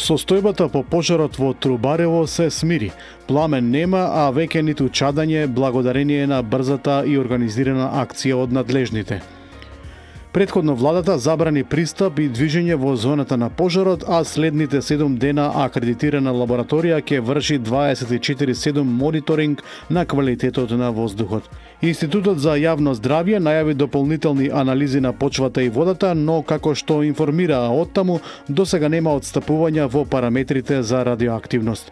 Состојбата по пожарот во Трубарево се смири. Пламен нема, а веќе ниту чадање благодарение на брзата и организирана акција од надлежните. Предходно владата забрани пристап и движење во зоната на пожарот, а следните 7 дена акредитирана лабораторија ќе врши 24/7 мониторинг на квалитетот на воздухот. Институтот за јавно здравје најави дополнителни анализи на почвата и водата, но како што информираа оттаму, досега нема отстапувања во параметрите за радиоактивност.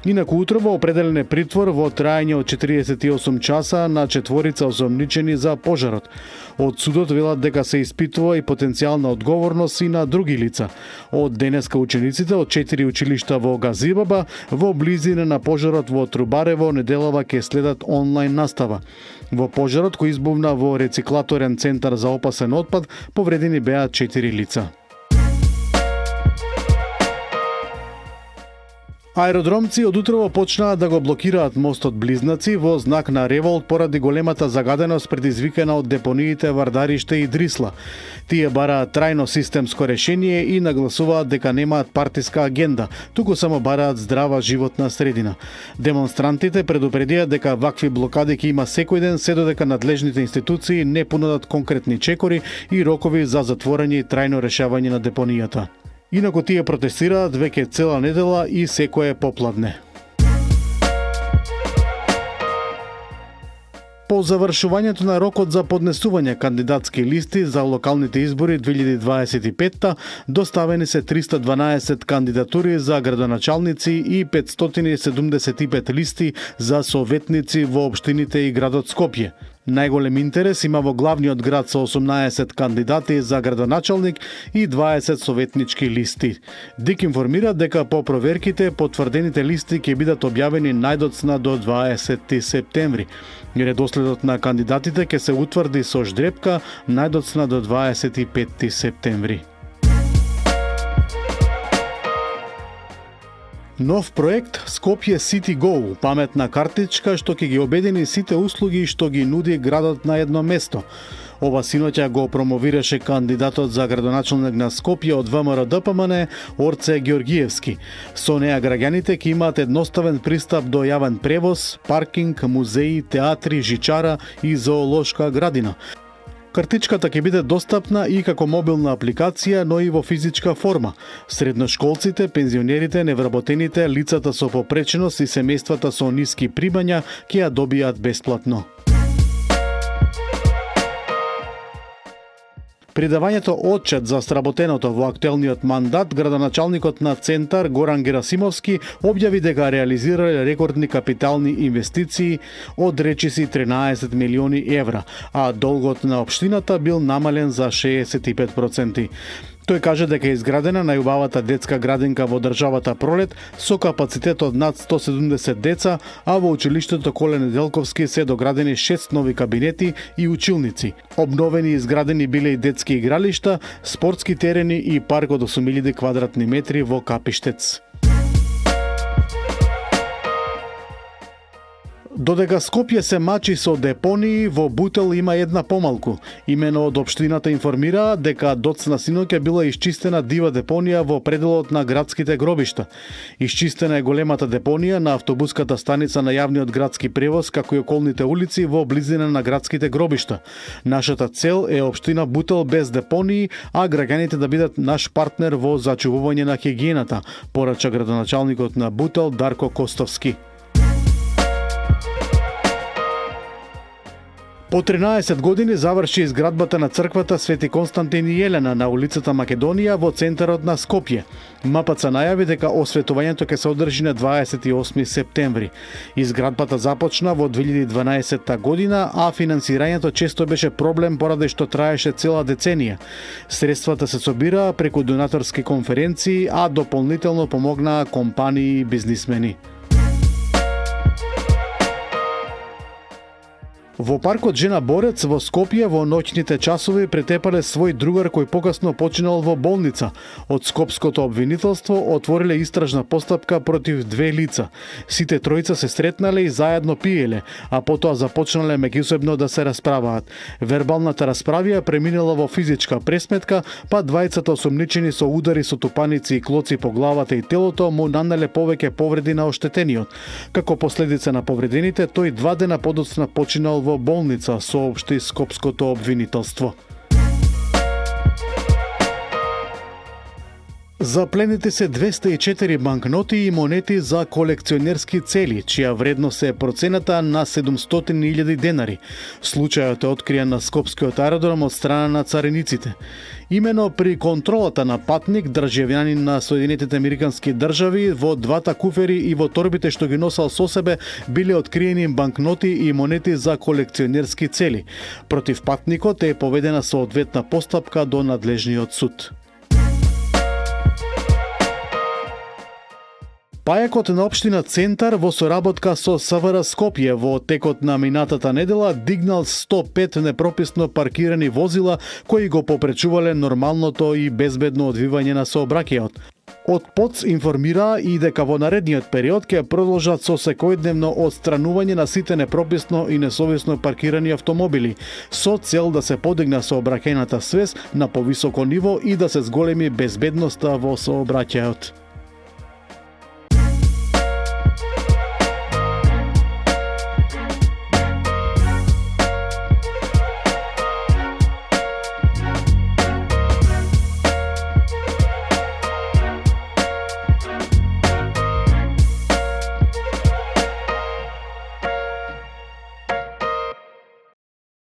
Инаку утрово определен е притвор во трајање од 48 часа на 4 осомничени за пожарот. Од судот велат дека се испитува и потенцијална одговорност и на други лица. Од денеска учениците од 4 училишта во Газибаба во близина на пожарот во Трубарево неделава ќе следат онлайн настава. Во пожарот кој избувна во рециклаторен центар за опасен отпад повредени беа 4 лица. Аеродромци од утрово почнаа да го блокираат мостот Близнаци во знак на револт поради големата загаденост предизвикана од депониите Вардариште и Дрисла. Тие бараат трајно системско решение и нагласуваат дека немаат партиска агенда, туку само бараат здрава животна средина. Демонстрантите предупредија дека вакви блокади ќе има секој ден се додека надлежните институции не понудат конкретни чекори и рокови за затворање и трајно решавање на депонијата. Инаку тие протестираат веќе цела недела и секое попладне. По завршувањето на рокот за поднесување кандидатски листи за локалните избори 2025 доставени се 312 кандидатури за градоначалници и 575 листи за советници во општините и градот Скопје. Најголем интерес има во главниот град со 18 кандидати за градоначалник и 20 советнички листи. ДИК информира дека по проверките потврдените листи ќе бидат објавени најдоцна до 20 септември. Редоследот на кандидатите ќе се утврди со ждрепка најдоцна до 25 септември. Нов проект Скопје City Go, паметна картичка што ќе ги обедини сите услуги што ги нуди градот на едно место. Ова синоќа го промовираше кандидатот за градоначалник на Скопје од ВМРО-ДПМН Орце Ѓоргиевски. Со неа граѓаните ќе имаат едноставен пристап до јавен превоз, паркинг, музеи, театри, жичара и зоолошка градина. Картичката ќе биде достапна и како мобилна апликација, но и во физичка форма. Средношколците, пензионерите, невработените, лицата со попреченост и семејствата со ниски примања ќе ја добијат бесплатно. Придавањето отчет за сработеното во актуелниот мандат, градоначалникот на Центар Горан Герасимовски објави дека реализирале рекордни капитални инвестиции од речиси 13 милиони евра, а долгот на општината бил намален за 65%. Тој каже дека е изградена најубавата детска градинка во државата Пролет со капацитет од над 170 деца, а во училиштето Коле Неделковски се доградени 6 нови кабинети и училници. Обновени и изградени биле и детски игралишта, спортски терени и парк од 8000 квадратни метри во Капиштец. Додека Скопје се мачи со депонии, во Бутел има една помалку. Имено од општината информираа дека доцна синоќа била исчистена дива депонија во пределот на градските гробишта. Исчистена е големата депонија на автобуската станица на јавниот градски превоз, како и околните улици во близина на градските гробишта. Нашата цел е општина Бутел без депонии, а граѓаните да бидат наш партнер во зачувување на хигиената, порача градоначалникот на Бутел Дарко Костовски. По 13 години заврши изградбата на црквата Свети Константин и Елена на улицата Македонија во центарот на Скопје. МПЦ најави дека осветувањето ќе се одржи на 28 септември. Изградбата започна во 2012 година, а финансирањето често беше проблем поради што траеше цела деценија. Средствата се собираа преку донаторски конференции, а дополнително помогнаа компании и бизнисмени. Во паркот Жена Борец во Скопје во ноќните часови претепале свој другар кој покасно починал во болница. Од скопското обвинителство отвориле истражна постапка против две лица. Сите тројца се сретнале и заедно пиеле, а потоа започнале меѓусебно да се расправаат. Вербалната расправија преминала во физичка пресметка, па двајцата осомничени со удари со тупаници и клоци по главата и телото му нанеле повеќе повреди на оштетениот. Како последица на повредените, тој 2 дена подоцна починал во болница, соопшти скопското обвинителство. Запленети се 204 банкноти и монети за колекционерски цели, чија вредност е процената на 700.000 денари. Случајот е откриен на скопскиот аеродром од страна на цариниците. Имено при контролата на патник, државјанин на Соединетите Американски држави, во двата куфери и во торбите што ги носел со себе биле откриени банкноти и монети за колекционерски цели. Против патникот е поведена соодветна постапка до надлежниот суд. Пајакот на општина Центар во соработка со СВР Скопје во текот на минатата недела дигнал 105 непрописно паркирани возила кои го попречувале нормалното и безбедно одвивање на сообраќајот. Од ПОЦ информира и дека во наредниот период ќе продолжат со секојдневно отстранување на сите непрописно и несовесно паркирани автомобили, со цел да се подигна сообраќајната свест на повисоко ниво и да се зголеми безбедноста во сообраќајот.